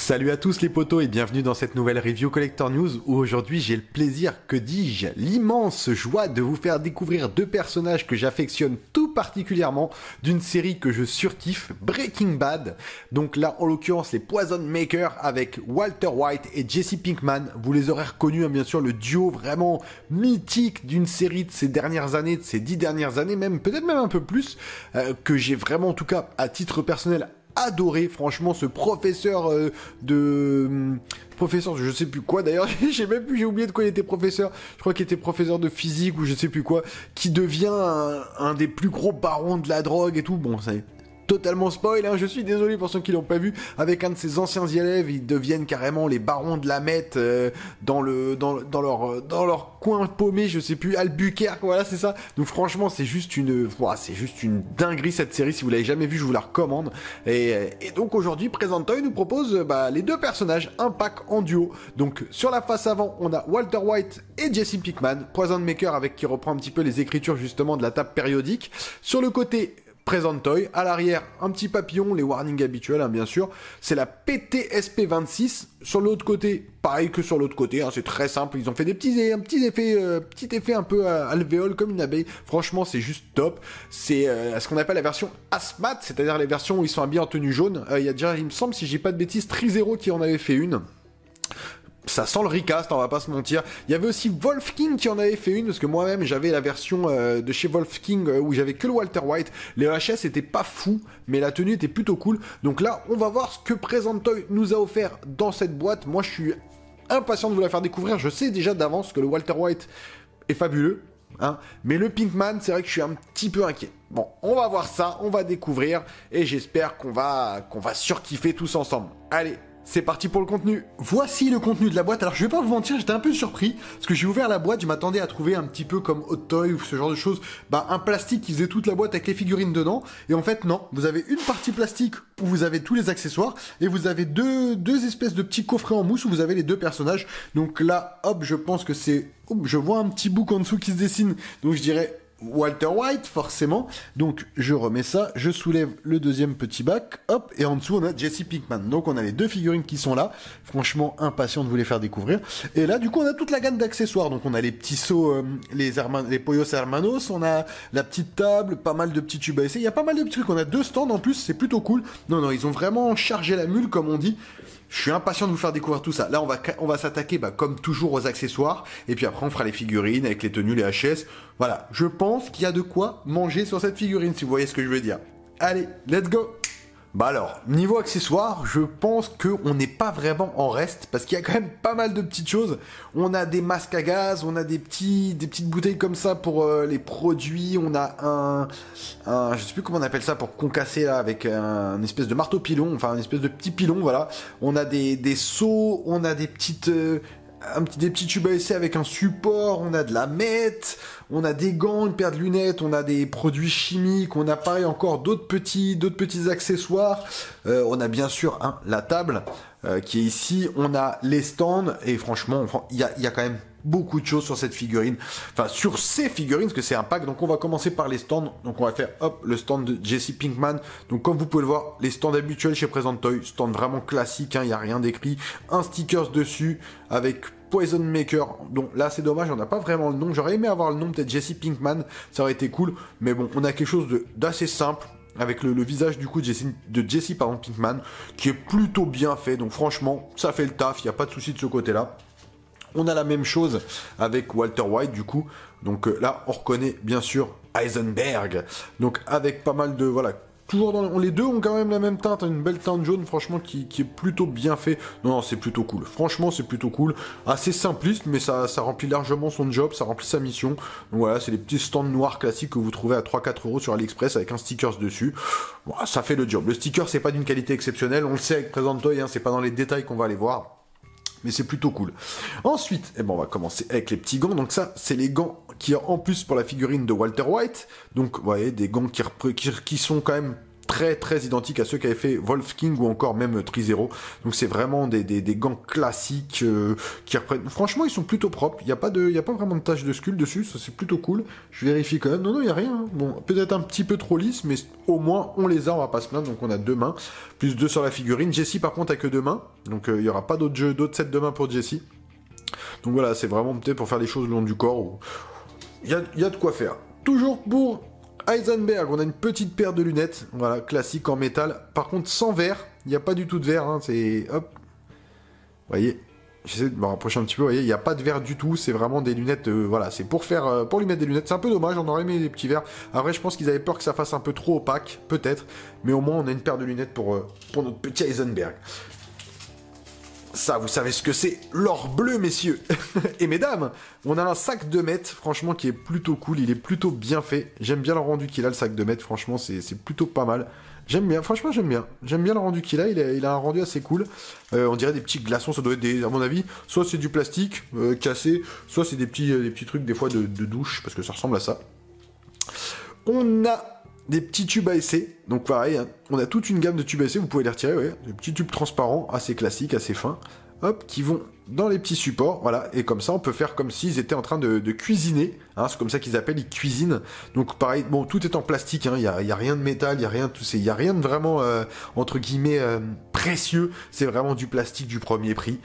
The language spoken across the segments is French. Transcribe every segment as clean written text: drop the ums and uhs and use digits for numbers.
Salut à tous les potos et bienvenue dans cette nouvelle review Collector News où aujourd'hui j'ai le plaisir, que dis-je, l'immense joie de vous faire découvrir deux personnages que j'affectionne tout particulièrement d'une série que je surkiffe, Breaking Bad. Donc là en l'occurrence les Poison Makers avec Walter White et Jesse Pinkman. Vous les aurez reconnus, hein, bien sûr, le duo vraiment mythique d'une série de ces dernières années, de ces 10 dernières années même, peut-être même un peu plus, que j'ai vraiment en tout cas à titre personnel adoré. Franchement, ce professeur professeur de je sais plus quoi d'ailleurs, j'ai oublié de quoi il était professeur, je crois qu'il était professeur de physique ou je sais plus quoi, qui devient un des plus gros barons de la drogue et tout. Bon, ça est totalement spoil, hein, je suis désolé pour ceux qui l'ont pas vu. Avec un de ses anciens élèves, ils deviennent carrément les barons de la meth dans leur coin paumé, je sais plus, Albuquerque, voilà, c'est ça. Donc franchement, c'est juste une dinguerie cette série. Si vous l'avez jamais vue, je vous la recommande. Et donc aujourd'hui, Present Toy nous propose les deux personnages, un pack en duo. Donc sur la face avant, on a Walter White et Jesse Pinkman, Poison Maker avec qui reprend un petit peu les écritures justement de la table périodique. Sur le côté Present Toy, à l'arrière, un petit papillon, les warnings habituels, hein, bien sûr. C'est la PTSP-26. Sur l'autre côté, pareil que sur l'autre côté, hein, c'est très simple. Ils ont fait petit effet un peu alvéole comme une abeille. Franchement, c'est juste top. C'est ce qu'on appelle la version Asmat, c'est-à-dire les versions où ils sont habillés en tenue jaune. Il y a déjà, il me semble, si j'ai pas de bêtises, Trizero qui en avait fait une. Ça sent le recast, on va pas se mentir. Il y avait aussi Wolf King qui en avait fait une, parce que moi-même j'avais la version de chez Wolf King où j'avais que le Walter White. Les HS étaient pas fous, mais la tenue était plutôt cool. Donc là, on va voir ce que Present Toy nous a offert dans cette boîte. Moi, je suis impatient de vous la faire découvrir. Je sais déjà d'avance que le Walter White est fabuleux, hein, mais le Pinkman, c'est vrai que je suis un petit peu inquiet. Bon, on va voir ça, on va découvrir, et j'espère qu'on va surkiffer tous ensemble. Allez, c'est parti pour le contenu. Voici le contenu de la boîte. Alors je vais pas vous mentir, j'étais un peu surpris parce que j'ai ouvert la boîte, je m'attendais à trouver un petit peu comme Hot Toy ou ce genre de choses, un plastique qui faisait toute la boîte avec les figurines dedans. Et en fait non, vous avez une partie plastique où vous avez tous les accessoires et vous avez deux espèces de petits coffrets en mousse où vous avez les deux personnages. Donc là, hop, je pense que c'est, je vois un petit bouc en dessous qui se dessine. Donc je dirais Walter White, forcément. Donc, je remets ça, je soulève le deuxième petit bac, hop, et en dessous, on a Jesse Pinkman. Donc, on a les deux figurines qui sont là. Franchement, impatient de vous les faire découvrir. Et là, du coup, on a toute la gamme d'accessoires. Donc, on a les petits seaux, les Pollos Hermanos, on a la petite table, pas mal de petits tubes à essai. Il y a pas mal de petits trucs. On a deux stands en plus, c'est plutôt cool. Non, ils ont vraiment chargé la mule, comme on dit. Je suis impatient de vous faire découvrir tout ça. Là, on va s'attaquer, comme toujours, aux accessoires. Et puis après, on fera les figurines avec les tenues, les HS. Voilà, je pense qu'il y a de quoi manger sur cette figurine, si vous voyez ce que je veux dire. Allez, let's go! Alors, niveau accessoires, je pense qu'on n'est pas vraiment en reste, parce qu'il y a quand même pas mal de petites choses. On a des masques à gaz, on a des petites bouteilles comme ça pour les produits, on a je sais plus comment on appelle ça, pour concasser là, avec un espèce de marteau pilon, enfin un espèce de petit pilon, voilà. On a des seaux, on a des petites... des petits tubes à essai avec un support, on a de la meth, on a des gants, une paire de lunettes, on a des produits chimiques, on a pareil encore d'autres petits accessoires, on a bien sûr la table qui est ici, on a les stands, et franchement, il y a quand même beaucoup de choses sur cette figurine, enfin sur ces figurines, parce que c'est un pack. Donc on va commencer par les stands. Donc on va faire le stand de Jesse Pinkman. Donc comme vous pouvez le voir, les stands habituels chez Present Toy, stand vraiment classique, il n'y a rien d'écrit, un stickers dessus avec Poison Maker. Donc là c'est dommage, on n'a pas vraiment le nom, j'aurais aimé avoir le nom, peut-être Jesse Pinkman, ça aurait été cool, mais bon, on a quelque chose d'assez simple avec le visage du coup de Jesse Pinkman qui est plutôt bien fait. Donc franchement ça fait le taf, il n'y a pas de souci de ce côté là. On a la même chose avec Walter White du coup. Donc là, on reconnaît bien sûr Heisenberg. Donc avec pas mal de... Voilà. Toujours les deux ont quand même la même teinte. Une belle teinte jaune, franchement, qui est plutôt bien fait. Non, c'est plutôt cool. Franchement, c'est plutôt cool. Assez simpliste, mais ça remplit largement son job. Ça remplit sa mission. Donc voilà, c'est les petits stands noirs classiques que vous trouvez à 3-4 € sur AliExpress avec un stickers dessus. Bon, ça fait le job. Le sticker, c'est pas d'une qualité exceptionnelle. On le sait avec Present Toy, c'est pas dans les détails qu'on va aller voir. Mais c'est plutôt cool. Ensuite, on va commencer avec les petits gants. Donc ça, c'est les gants qui en plus pour la figurine de Walter White. Donc, vous voyez, des gants qui sont quand même très très identiques à ceux qu'avait fait Wolf King ou encore même Trizero. Donc c'est vraiment des gants classiques qui reprennent. Franchement, ils sont plutôt propres. Il n'y a pas vraiment de taches de sculpte dessus. Ça c'est plutôt cool. Je vérifie quand même. Non, il n'y a rien. Hein. Bon, peut-être un petit peu trop lisse, mais au moins on les a, on va pas se plaindre. Donc on a 2 mains, plus 2 sur la figurine. Jessie par contre a que 2 mains. Donc il n'y aura pas d'autres sets de mains pour Jessie. Donc voilà, c'est vraiment peut-être pour faire les choses le long du corps. Où... Il y a de quoi faire. Toujours pour Heisenberg, on a une petite paire de lunettes, voilà, classique en métal. Par contre, sans verre, il n'y a pas du tout de verre, hein, c'est... Hop. Vous voyez, j'essaie de me rapprocher un petit peu, vous voyez, il n'y a pas de verre du tout, c'est vraiment des lunettes, voilà, c'est pour lui mettre des lunettes. C'est un peu dommage, on aurait aimé des petits verres. Après, je pense qu'ils avaient peur que ça fasse un peu trop opaque, peut-être. Mais au moins, on a une paire de lunettes pour notre petit Heisenberg. Ça, vous savez ce que c'est, l'or bleu, messieurs et mesdames. On a un sac de mètres, franchement, qui est plutôt cool. Il est plutôt bien fait. J'aime bien le rendu qu'il a, le sac de mètres. Franchement, c'est plutôt pas mal. J'aime bien, franchement, j'aime bien. J'aime bien le rendu qu'il a. Il a un rendu assez cool. On dirait des petits glaçons. Ça doit être, à mon avis, soit c'est du plastique cassé, soit c'est des petits trucs, des fois, de douche, parce que ça ressemble à ça. On a des petits tubes à essai, donc pareil, hein, on a toute une gamme de tubes à essai, vous pouvez les retirer, ouais, des petits tubes transparents, assez classiques, assez fins, hop, qui vont dans les petits supports, voilà, et comme ça on peut faire comme s'ils étaient en train de cuisiner, hein, c'est comme ça qu'ils appellent, ils cuisinent, donc pareil, bon, tout est en plastique, hein, y a rien de métal, y a rien de vraiment, entre guillemets, précieux, c'est vraiment du plastique du premier prix,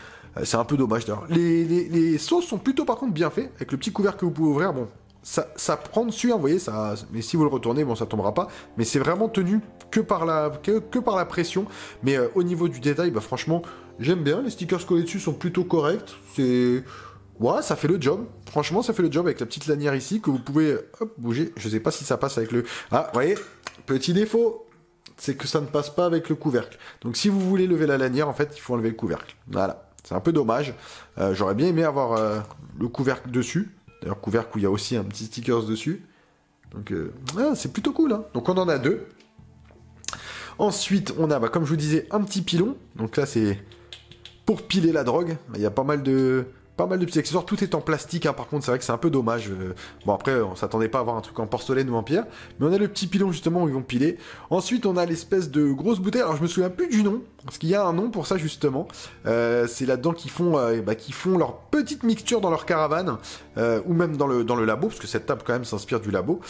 c'est un peu dommage d'ailleurs. Les sauces sont plutôt par contre bien faits, avec le petit couvercle que vous pouvez ouvrir, bon, ça prend dessus, hein, vous voyez, ça, mais si vous le retournez, bon, ça tombera pas. Mais c'est vraiment tenu que par la pression. Mais au niveau du détail, bah, franchement, j'aime bien. Les stickers collés dessus sont plutôt corrects. Ouais, ça fait le job. Franchement, ça fait le job avec la petite lanière ici que vous pouvez hop, bouger. Je sais pas si ça passe avec le... Ah, vous voyez, petit défaut, c'est que ça ne passe pas avec le couvercle. Donc si vous voulez lever la lanière, en fait, il faut enlever le couvercle. Voilà, c'est un peu dommage. J'aurais bien aimé avoir le couvercle dessus. D'ailleurs, couvercle où il y a aussi un petit stickers dessus. Donc, c'est plutôt cool. Hein. Donc, on en a 2. Ensuite, on a, comme je vous disais, un petit pilon. Donc là, c'est pour piler la drogue. Il y a pas mal de petits accessoires. Tout est en plastique. Hein. Par contre, c'est vrai que c'est un peu dommage. Bon, après, on s'attendait pas à avoir un truc en porcelaine ou en pierre. Mais on a le petit pilon, justement, où ils vont piler. Ensuite, on a l'espèce de grosse bouteille. Alors, je me souviens plus du nom. Parce qu'il y a un nom pour ça, justement. C'est là-dedans qu'ils font leur petite mixture dans leur caravane. Ou même dans le labo. Parce que cette table, quand même, s'inspire du labo.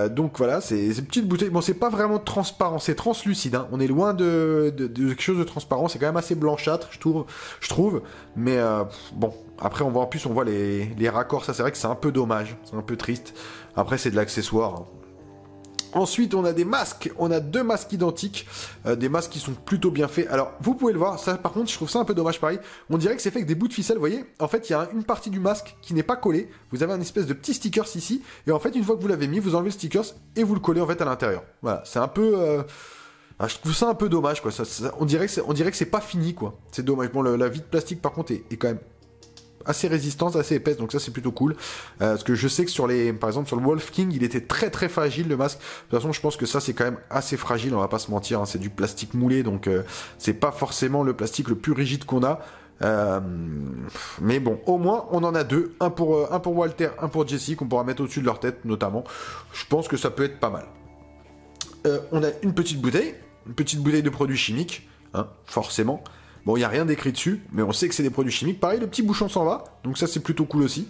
Donc, voilà, c'est ces petites bouteilles. Bon, c'est pas vraiment transparent. C'est translucide. Hein. On est loin de quelque chose de transparent. C'est quand même assez blanchâtre, je trouve. Mais, bon... Après, on voit les raccords. Ça, c'est vrai que c'est un peu dommage. C'est un peu triste. Après, c'est de l'accessoire. Hein. Ensuite, on a des masques. On a 2 masques identiques. Des masques qui sont plutôt bien faits. Alors, vous pouvez le voir. Ça, par contre, je trouve ça un peu dommage, pareil. On dirait que c'est fait avec des bouts de ficelle. Vous voyez, en fait, il y a une partie du masque qui n'est pas collée. Vous avez un espèce de petit stickers ici. Et en fait, une fois que vous l'avez mis, vous enlevez le stickers et vous le collez, en fait, à l'intérieur. Voilà. C'est un peu... je trouve ça un peu dommage, quoi. On dirait que c'est pas fini, quoi. C'est dommage. Bon, la vie de plastique, par contre, est quand même assez résistante, assez épaisse, donc ça c'est plutôt cool. Parce que je sais que par exemple sur le Wolf King, il était très très fragile le masque. De toute façon, je pense que ça c'est quand même assez fragile, on va pas se mentir, hein, c'est du plastique moulé, donc c'est pas forcément le plastique le plus rigide qu'on a. Mais bon, au moins on en a 2, un pour Walter, un pour Jessie, qu'on pourra mettre au-dessus de leur tête notamment. Je pense que ça peut être pas mal. On a une petite bouteille de produits chimiques, hein, forcément. Bon, il n'y a rien d'écrit dessus, mais on sait que c'est des produits chimiques. Pareil, le petit bouchon s'en va, donc ça c'est plutôt cool aussi.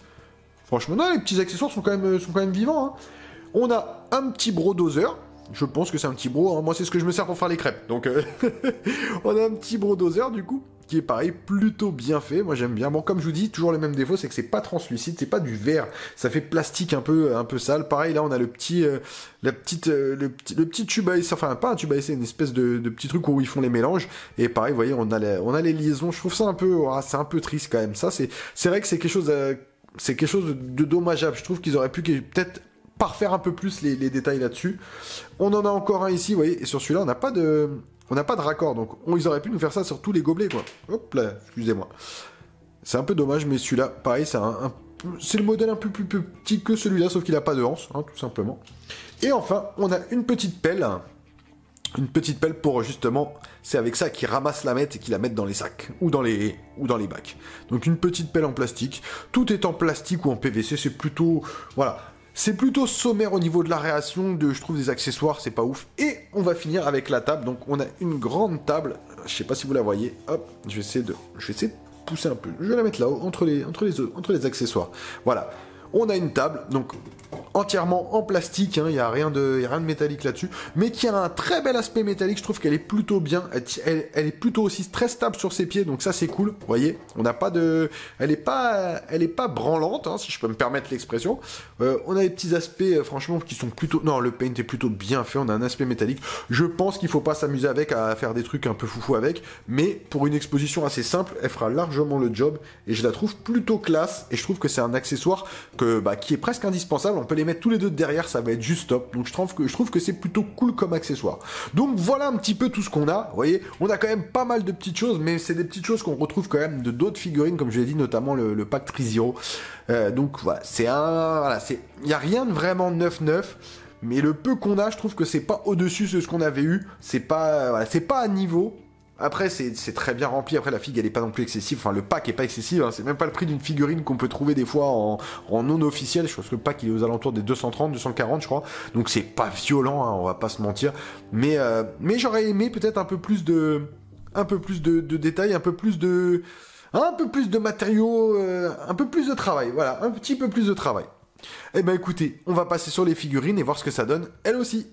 Franchement, non, les petits accessoires sont quand même vivants. Hein. On a un petit bro doseur. Je pense que c'est un petit bro. Hein. Moi, c'est ce que je me sers pour faire les crêpes. Donc, on a un petit bro doseur du coup, qui est pareil, plutôt bien fait. Moi, j'aime bien. Bon, comme je vous dis, toujours le même défaut, c'est que c'est pas translucide, c'est pas du verre. Ça fait plastique un peu sale. Pareil, là, on a le petit tube à essai, enfin pas un tube à essai, une espèce de petit truc où ils font les mélanges. Et pareil, vous voyez, on a les liaisons. Je trouve ça un peu, c'est un peu triste quand même. Ça, c'est vrai que c'est quelque chose de dommageable. Je trouve qu'ils auraient pu peut-être parfaire un peu plus les détails là-dessus. On en a encore un ici, vous voyez. Et sur celui-là, on n'a pas de raccord, donc ils auraient pu nous faire ça sur tous les gobelets, quoi. Hop là, excusez-moi. C'est un peu dommage, mais celui-là, pareil, c'est le modèle un peu plus petit que celui-là, sauf qu'il n'a pas de hanse, hein, tout simplement. Et enfin, on a une petite pelle. Une petite pelle pour justement, c'est avec ça qu'ils ramassent la mette et qu'ils la mettent dans les sacs ou dans les bacs. Donc une petite pelle en plastique. Tout est en plastique ou en PVC, c'est plutôt... Voilà. C'est plutôt sommaire au niveau de la réaction, je trouve des accessoires, c'est pas ouf. Et on va finir avec la table, donc on a une grande table, je sais pas si vous la voyez, hop, je vais essayer de pousser un peu, je vais la mettre là-haut, entre les accessoires. Voilà, on a une table, donc entièrement en plastique, il n'y a rien de métallique là-dessus, mais qui a un très bel aspect métallique, je trouve qu'elle est plutôt bien, elle est plutôt aussi très stable sur ses pieds, donc ça c'est cool, vous voyez, on n'a pas de... Elle est pas branlante, si je peux me permettre l'expression. On a des petits aspects, franchement, qui sont plutôt... Non, le paint est plutôt bien fait, on a un aspect métallique, je pense qu'il faut pas s'amuser avec, à faire des trucs un peu foufou avec, mais pour une exposition assez simple, elle fera largement le job, et je la trouve plutôt classe, et je trouve que c'est un accessoire qui est presque indispensable, on peut les mettre tous les deux derrière, ça va être juste top. Donc je trouve que c'est plutôt cool comme accessoire. Donc voilà un petit peu tout ce qu'on a. Vous voyez, on a quand même pas mal de petites choses, mais c'est des petites choses qu'on retrouve quand même de d'autres figurines, comme je l'ai dit, notamment le pack 3-0. Donc voilà, il n'y a rien de vraiment neuf. Mais le peu qu'on a, je trouve que c'est pas au-dessus de ce qu'on avait eu. C'est pas à niveau. Après, c'est très bien rempli. Après, la figue, elle est pas non plus excessive. Enfin, le pack est pas excessif. C'est même pas le prix d'une figurine qu'on peut trouver des fois en non officiel. Je pense que le pack, il est aux alentours des 230, 240, je crois. Donc, c'est pas violent, on va pas se mentir. Mais j'aurais aimé peut-être un peu plus de détails, un peu plus de matériaux, un peu plus de travail. Voilà, un petit peu plus de travail. Eh ben, écoutez, on va passer sur les figurines et voir ce que ça donne, elles aussi.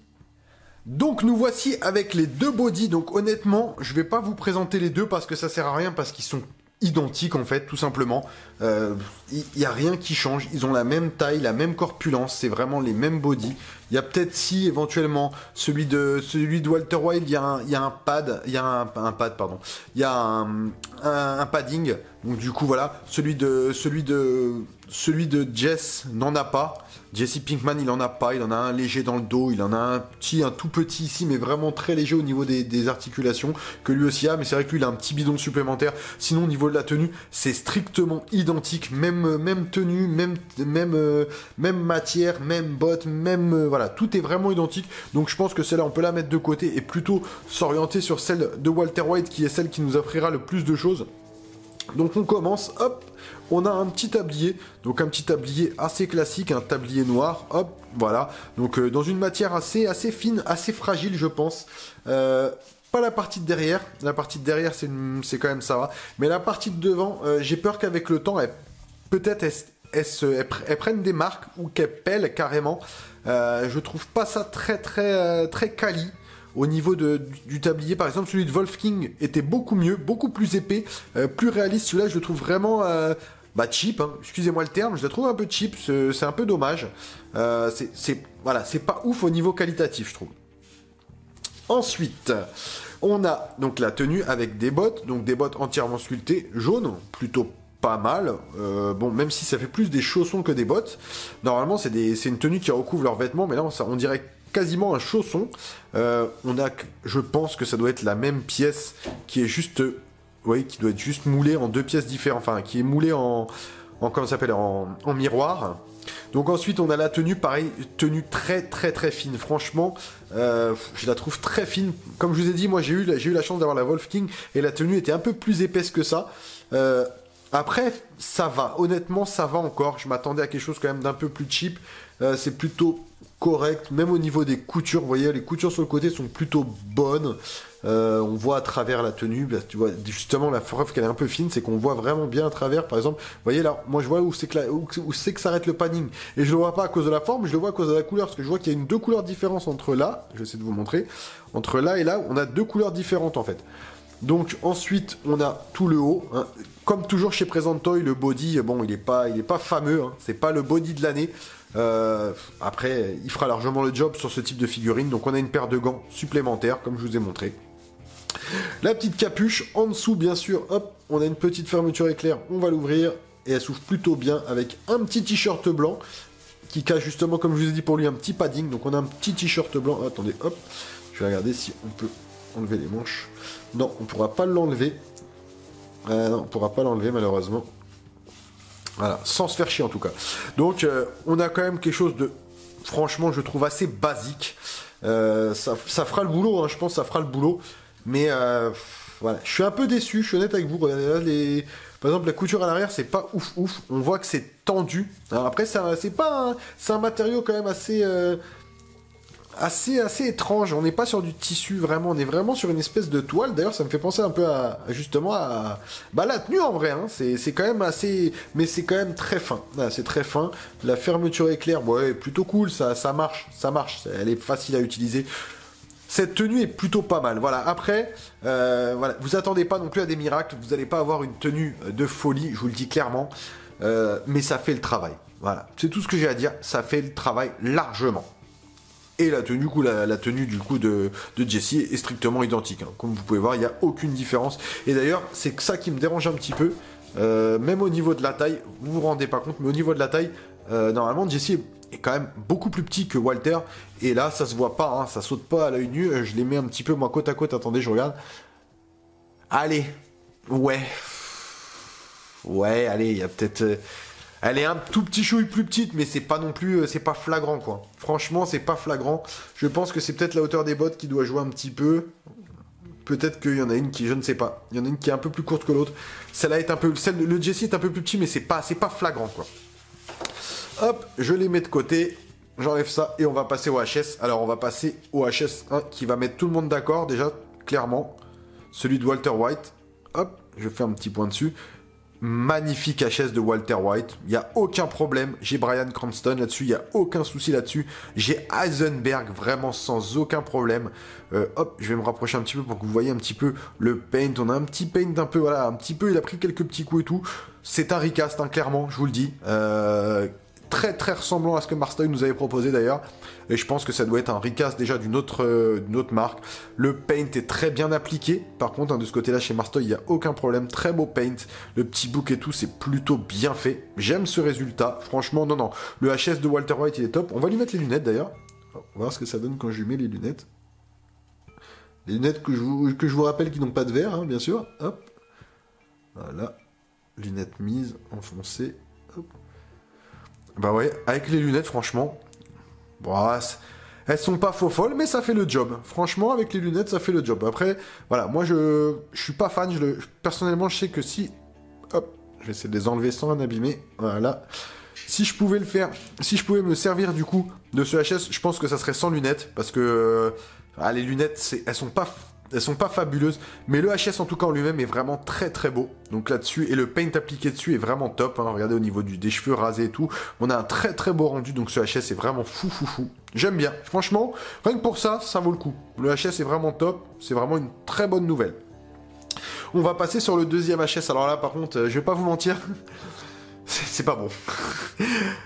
Donc nous voici avec les deux bodies. Donc honnêtement, je vais pas vous présenter les deux parce que ça sert à rien, parce qu'ils sont identiques en fait, tout simplement. Y a rien qui change. Ils ont la même taille, la même corpulence. C'est vraiment les mêmes bodies. Il y a peut-être si éventuellement celui de Walter Wild, il y a un pad, il y a un pad pardon. Il y a un padding. Donc du coup voilà, celui de Jess n'en a pas. Jesse Pinkman, il en a pas, il en a un léger dans le dos, il en a un tout petit ici, mais vraiment très léger au niveau des articulations, que lui aussi a, mais c'est vrai que lui, il a un petit bidon supplémentaire. Sinon, au niveau de la tenue, c'est strictement identique, même tenue, même matière, même bottes, voilà, tout est vraiment identique. Donc je pense que celle-là, on peut la mettre de côté et plutôt s'orienter sur celle de Walter White, qui est celle qui nous offrira le plus de choses. Donc on commence, hop, on a un petit tablier, donc un petit tablier assez classique, un tablier noir, hop, voilà, donc dans une matière assez fine, assez fragile je pense, pas la partie de derrière, c'est quand même ça va, mais la partie de devant, j'ai peur qu'avec le temps, elle prenne des marques ou qu'elle pèle carrément, je trouve pas ça très quali. Au niveau du tablier, par exemple, celui de Wolfking était beaucoup mieux, beaucoup plus épais, plus réaliste. Celui-là, je le trouve vraiment cheap. Excusez-moi le terme, je le trouve un peu cheap. C'est un peu dommage. C'est pas ouf au niveau qualitatif, je trouve. Ensuite, on a donc la tenue avec des bottes, donc des bottes entièrement sculptées, jaunes, plutôt pas mal. Même si ça fait plus des chaussons que des bottes. Normalement, c'est une tenue qui recouvre leurs vêtements, mais là, on dirait quasiment un chausson. Je pense que ça doit être la même pièce qui est juste, qui doit être juste moulée en deux pièces différentes, enfin qui est moulée en comment ça s'appelle, en miroir. Donc ensuite on a la tenue, pareil, tenue très fine. Franchement, je la trouve très fine. Comme je vous ai dit, moi j'ai eu la chance d'avoir la Wolfking et la tenue était un peu plus épaisse que ça. Après, ça va. Honnêtement, ça va encore. Je m'attendais à quelque chose quand même d'un peu plus cheap. C'est plutôt correct, même au niveau des coutures. Vous voyez, les coutures sur le côté sont plutôt bonnes. On voit à travers la tenue. Tu vois, justement, la preuve qu'elle est un peu fine, c'est qu'on voit vraiment bien à travers. Par exemple, vous voyez là, moi je vois où c'est que s'arrête le padding. Et je le vois pas à cause de la forme, je le vois à cause de la couleur. Parce que je vois qu'il y a deux couleurs différentes entre là. Je vais essayer de vous montrer. Entre là et là, on a deux couleurs différentes en fait. Donc ensuite on a tout le haut, comme toujours chez Present Toy, le body, il est pas fameux, c'est pas le body de l'année. Après il fera largement le job sur ce type de figurine. Donc on a une paire de gants supplémentaires comme je vous ai montré. La petite capuche en dessous, bien sûr, hop, on a une petite fermeture éclair, on va l'ouvrir et elle s'ouvre plutôt bien avec un petit t-shirt blanc qui cache justement, comme je vous ai dit, pour lui un petit padding. Donc on a un petit t-shirt blanc. Attendez, hop, je vais regarder si on peut enlever les manches. Non, on pourra pas l'enlever. Non, on pourra pas l'enlever malheureusement. Voilà, sans se faire chier en tout cas. Donc on a quand même quelque chose de, franchement, je trouve assez basique. Ça fera le boulot, je pense que ça fera le boulot. Mais voilà, je suis un peu déçu, je suis honnête avec vous. Regardez là, par exemple, la couture à l'arrière, c'est pas ouf ouf. On voit que c'est tendu. Alors après, c'est pas, c'est un matériau quand même assez étrange. On n'est pas sur du tissu vraiment, on est vraiment sur une espèce de toile. D'ailleurs, ça me fait penser un peu justement à la tenue en vrai. Hein. C'est quand même assez, mais c'est quand même très fin. Voilà, c'est très fin. La fermeture éclair, ouais, plutôt cool. Ça marche. Elle est facile à utiliser. Cette tenue est plutôt pas mal. Voilà. Après, voilà, vous attendez pas non plus à des miracles. Vous n'allez pas avoir une tenue de folie. Je vous le dis clairement. Mais ça fait le travail. Voilà. C'est tout ce que j'ai à dire. Ça fait le travail largement. Et la tenue, la tenue du coup de Jesse est strictement identique. Hein. Comme vous pouvez voir, il n'y a aucune différence. Et d'ailleurs, c'est ça qui me dérange un petit peu. Même au niveau de la taille, vous vous rendez pas compte, mais au niveau de la taille, normalement, Jesse est quand même beaucoup plus petit que Walter. Et là, ça se voit pas, hein, ça saute pas à l'œil nu. Je les mets un petit peu, moi, côte à côte. Attendez, je regarde. Allez. Ouais. Ouais, allez, il y a peut-être... Elle est un tout petit chouille plus petite, mais c'est pas non plus, c'est pas flagrant quoi. Franchement, c'est pas flagrant. Je pense que c'est peut-être la hauteur des bottes qui doit jouer un petit peu. Peut-être qu'il y en a une qui, je ne sais pas. Il y en a une qui est un peu plus courte que l'autre. Celle-là est un peu, le Jesse est un peu plus petit, mais c'est pas flagrant quoi. Hop, je les mets de côté. J'enlève ça et on va passer au HS. Alors on va passer au HS1 qui va mettre tout le monde d'accord déjà, clairement. Celui de Walter White. Hop, je fais un petit point dessus. Magnifique HS de Walter White, il n'y a aucun problème. J'ai Bryan Cranston là-dessus, il n'y a aucun souci là-dessus. J'ai Heisenberg vraiment sans aucun problème. Hop, je vais me rapprocher un petit peu pour que vous voyez un petit peu le paint. On a un petit paint un peu, voilà, un petit peu, il a pris quelques petits coups et tout. C'est un recast, hein, clairement, je vous le dis. Très très ressemblant à ce que Marstoy nous avait proposé d'ailleurs. Et je pense que ça doit être un recast déjà d'une autre marque. Le paint est très bien appliqué. Par contre, hein, de ce côté-là, chez Marstoy, il n'y a aucun problème. Très beau paint. Le petit book et tout, c'est plutôt bien fait. J'aime ce résultat. Franchement, non. Le HS de Walter White, il est top. On va lui mettre les lunettes d'ailleurs. On va voir ce que ça donne quand je lui mets les lunettes. Les lunettes que je vous rappelle qui n'ont pas de verre, hein, bien sûr. Hop. Voilà. Lunettes mises, enfoncées. Hop. Bah ouais, avec les lunettes, franchement, bon, elles sont pas faux folles, mais ça fait le job. Franchement, avec les lunettes, ça fait le job. Après, voilà, moi je suis pas fan. Personnellement, je sais que si, hop, je vais essayer de les enlever sans en abîmer. Voilà. Si je pouvais le faire, si je pouvais me servir du coup de ce HS, je pense que ça serait sans lunettes, parce que les lunettes, elles sont pas fabuleuses, mais le HS en tout cas en lui-même est vraiment très très beau. Donc là-dessus, et le paint appliqué dessus est vraiment top. Hein. Regardez au niveau des cheveux rasés et tout, on a un très très beau rendu. Donc ce HS est vraiment fou. J'aime bien. Franchement, rien que pour ça, ça vaut le coup. Le HS est vraiment top. C'est vraiment une très bonne nouvelle. On va passer sur le deuxième HS. Alors là, par contre, je vais pas vous mentir, c'est pas bon.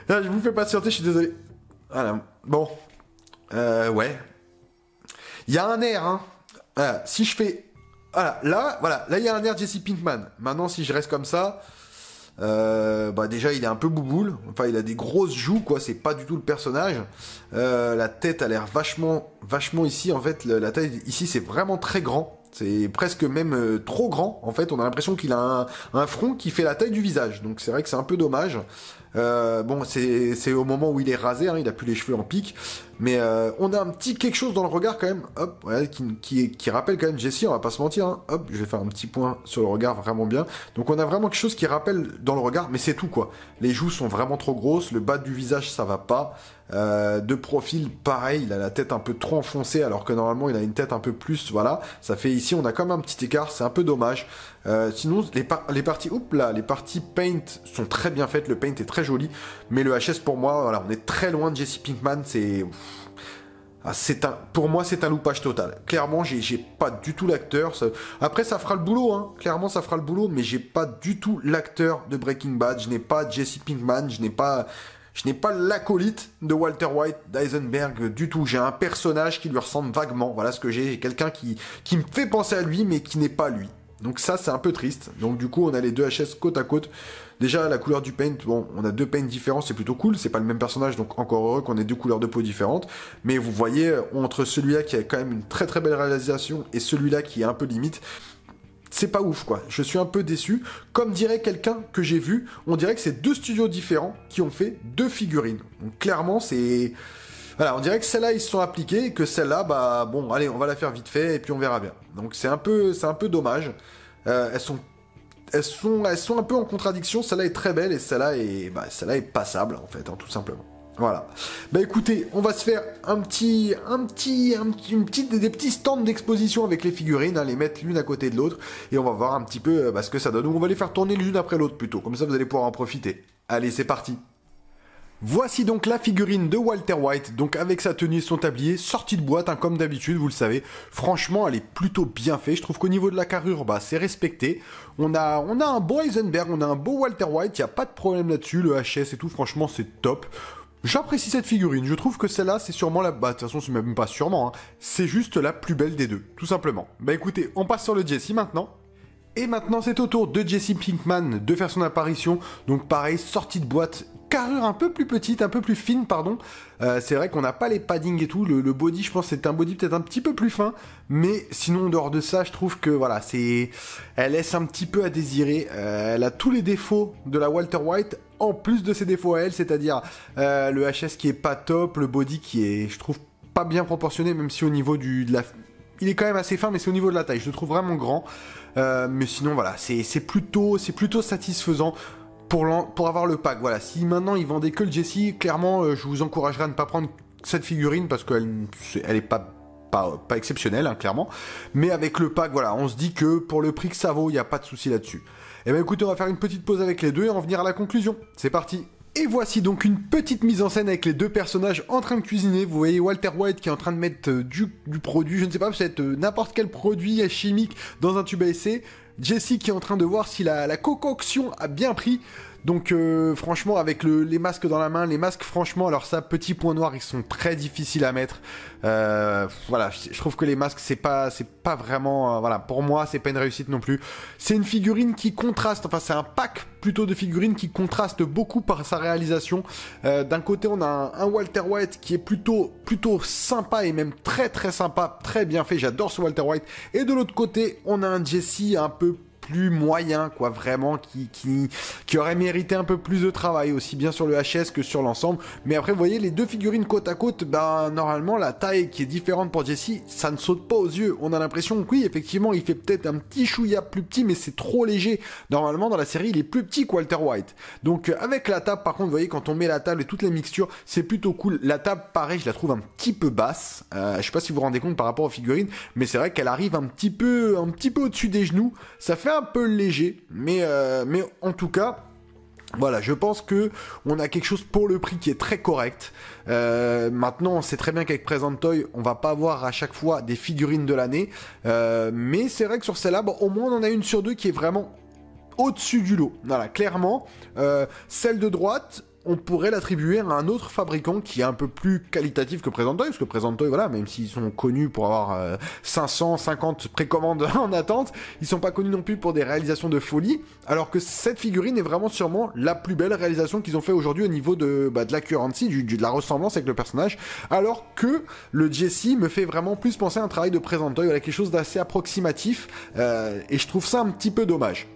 Là, je vous fais patienter. Je suis désolé. Voilà. Bon, ouais. Il y a un air, hein. Voilà, si je fais... Voilà, là, il y a un air Jesse Pinkman. Maintenant, si je reste comme ça, déjà, il est un peu bouboule. Enfin, il a des grosses joues, quoi. C'est pas du tout le personnage. La tête a l'air vachement ici. En fait, la taille ici, c'est vraiment très grand. C'est presque même trop grand. En fait, on a l'impression qu'il a un front qui fait la taille du visage. Donc, c'est vrai que c'est un peu dommage. Bon, c'est au moment où il est rasé, hein, il a plus les cheveux en pique, mais on a un petit quelque chose dans le regard quand même, hop, ouais, qui rappelle quand même Jesse, on va pas se mentir, hein, hop, je vais faire un petit point sur le regard vraiment bien. Donc on a vraiment quelque chose qui rappelle dans le regard, mais c'est tout quoi. Les joues sont vraiment trop grosses, le bas du visage ça va pas. De profil, pareil, il a la tête un peu trop enfoncée alors que normalement il a une tête un peu plus, voilà. Ça fait ici, on a quand même un petit écart, c'est un peu dommage. Sinon, les parties paint sont très bien faites, le paint est très joli, mais le HS pour moi, voilà, on est très loin de Jesse Pinkman, pour moi, c'est un loupage total. Clairement, j'ai pas du tout l'acteur. Après, ça fera le boulot, hein. Clairement, ça fera le boulot, mais j'ai pas du tout l'acteur de Breaking Bad. Je n'ai pas Jesse Pinkman, je n'ai pas l'acolyte de Walter White, d'Eisenberg du tout. J'ai un personnage qui lui ressemble vaguement. Voilà ce que j'ai. J'ai quelqu'un qui me fait penser à lui, mais qui n'est pas lui. Donc ça, c'est un peu triste. Donc du coup, on a les deux HS côte à côte. Déjà, la couleur du paint, bon, on a deux paints différents, c'est plutôt cool. C'est pas le même personnage, donc encore heureux qu'on ait deux couleurs de peau différentes. Mais vous voyez, entre celui-là qui a quand même une très très belle réalisation et celui-là qui est un peu limite, c'est pas ouf, quoi. Je suis un peu déçu. Comme dirait quelqu'un que j'ai vu, on dirait que c'est deux studios différents qui ont fait deux figurines. Donc clairement, c'est... Voilà, on dirait que celles-là, ils se sont appliqués, et que celle-là, bah bon, allez, on va la faire vite fait, et puis on verra bien. Donc c'est un peu dommage. Elles sont un peu en contradiction. Celle-là est très belle, et celle-là est passable, en fait, hein, tout simplement. Voilà. Bah écoutez, on va se faire des petits stands d'exposition avec les figurines, hein, les mettre l'une à côté de l'autre, et on va voir un petit peu ce que ça donne. Ou on va les faire tourner l'une après l'autre plutôt, comme ça vous allez pouvoir en profiter. Allez, c'est parti. Voici donc la figurine de Walter White, donc avec sa tenue et son tablier, sortie de boîte, hein, comme d'habitude, vous le savez. Franchement, elle est plutôt bien faite. Je trouve qu'au niveau de la carrure, bah, c'est respecté. On a un beau Heisenberg, on a un beau Walter White, il n'y a pas de problème là-dessus, le HS et tout, franchement, c'est top. J'apprécie cette figurine, je trouve que celle-là, c'est sûrement la... Bah, de toute façon, c'est même pas sûrement, hein. C'est juste la plus belle des deux, tout simplement. Bah écoutez, on passe sur le Jesse maintenant. Et maintenant, c'est au tour de Jesse Pinkman de faire son apparition. Donc pareil, sortie de boîte, carrure un peu plus petite, un peu plus fine, pardon. C'est vrai qu'on n'a pas les paddings et tout. Le body, je pense, c'est un body peut-être un petit peu plus fin. Mais sinon, en dehors de ça, je trouve que voilà, elle laisse un petit peu à désirer. Elle a tous les défauts de la Walter White, en plus de ses défauts à elle, c'est-à-dire le HS qui est pas top, le body qui est, je trouve, pas bien proportionné, même si au niveau il est quand même assez fin, mais c'est au niveau de la taille. Je le trouve vraiment grand. Mais sinon, voilà, c'est plutôt satisfaisant pour avoir le pack. Voilà, si maintenant ils vendaient que le Jesse, clairement, je vous encouragerais à ne pas prendre cette figurine parce qu'elle est pas exceptionnelle, hein, clairement. Mais avec le pack, voilà, on se dit que pour le prix que ça vaut, il n'y a pas de souci là-dessus. Et ben écoutez, on va faire une petite pause avec les deux et en venir à la conclusion. C'est parti. Et voici donc une petite mise en scène avec les deux personnages en train de cuisiner. Vous voyez Walter White qui est en train de mettre du produit, je ne sais pas, peut-être n'importe quel produit chimique dans un tube à essai. Jesse qui est en train de voir si la concoction a bien pris. Donc franchement, avec les masques dans la main, les masques franchement, alors ça, petit point noir, ils sont très difficiles à mettre. Voilà, je trouve que les masques, c'est pas vraiment, voilà, pour moi, c'est pas une réussite non plus. C'est une figurine qui contraste, enfin c'est un pack plutôt de figurines qui contraste beaucoup par sa réalisation. D'un côté, on a un Walter White qui est plutôt sympa et même très très sympa, très bien fait. J'adore ce Walter White. Et de l'autre côté, on a un Jesse un peu plus moyen, quoi, vraiment, qui aurait mérité un peu plus de travail, aussi bien sur le HS que sur l'ensemble. Mais après, vous voyez, les deux figurines côte à côte, ben, normalement, la taille qui est différente pour Jesse, ça ne saute pas aux yeux. On a l'impression que oui, effectivement, il fait peut-être un petit chouïa plus petit, mais c'est trop léger. Normalement, dans la série, il est plus petit que Walter White. Donc, avec la table, par contre, vous voyez, quand on met la table et toutes les mixtures, c'est plutôt cool. La table, pareil, je la trouve un petit peu basse. Je sais pas si vous vous rendez compte par rapport aux figurines, mais c'est vrai qu'elle arrive un petit peu au-dessus des genoux. Ça fait un peu léger, mais en tout cas, voilà, je pense que on a quelque chose pour le prix qui est très correct. Maintenant, on sait très bien qu'avec Present Toy, on va pas avoir à chaque fois des figurines de l'année, mais c'est vrai que sur celle-là, bon, au moins on en a une sur deux qui est vraiment au-dessus du lot. Voilà, clairement, celle de droite, on pourrait l'attribuer à un autre fabricant qui est un peu plus qualitatif que Present Toy, parce que Present Toy, voilà, même s'ils sont connus pour avoir 550 précommandes en attente, ils sont pas connus non plus pour des réalisations de folie, alors que cette figurine est vraiment sûrement la plus belle réalisation qu'ils ont fait aujourd'hui au niveau de l'accuracy, de la ressemblance avec le personnage, alors que le Jesse me fait vraiment plus penser à un travail de Present Toy, voilà, quelque chose d'assez approximatif, et je trouve ça un petit peu dommage.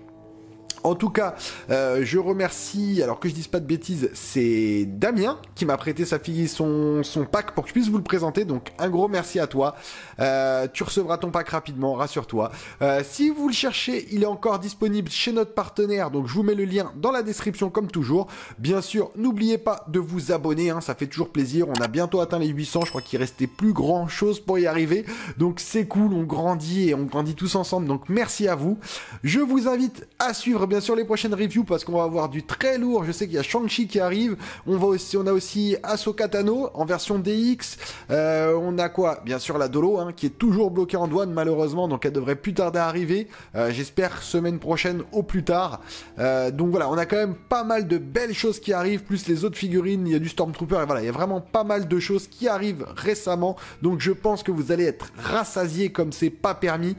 En tout cas, je remercie, alors que je dise pas de bêtises, c'est Damien qui m'a prêté son pack pour que je puisse vous le présenter, donc un gros merci à toi. Tu recevras ton pack rapidement, rassure-toi. Si vous le cherchez, il est encore disponible chez notre partenaire, donc je vous mets le lien dans la description comme toujours. Bien sûr, n'oubliez pas de vous abonner, hein, ça fait toujours plaisir, on a bientôt atteint les 800, je crois qu'il restait plus grand chose pour y arriver, donc c'est cool, on grandit et on grandit tous ensemble, donc merci à vous. Je vous invite à suivre bien sûr les prochaines reviews parce qu'on va avoir du très lourd. Je sais qu'il y a Shang-Chi qui arrive. On a aussi Ahsoka Tano en version DX. On a quoi? Bien sûr la Dolo, hein, qui est toujours bloquée en douane malheureusement, donc elle devrait plus tarder à arriver. J'espère semaine prochaine au plus tard. Donc voilà, on a quand même pas mal de belles choses qui arrivent, plus les autres figurines. Il y a du Stormtrooper et voilà, il y a vraiment pas mal de choses qui arrivent récemment. Donc je pense que vous allez être rassasiés comme c'est pas permis.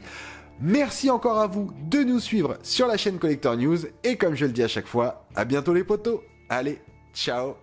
Merci encore à vous de nous suivre sur la chaîne Collector News et comme je le dis à chaque fois, à bientôt les potos. Allez, ciao.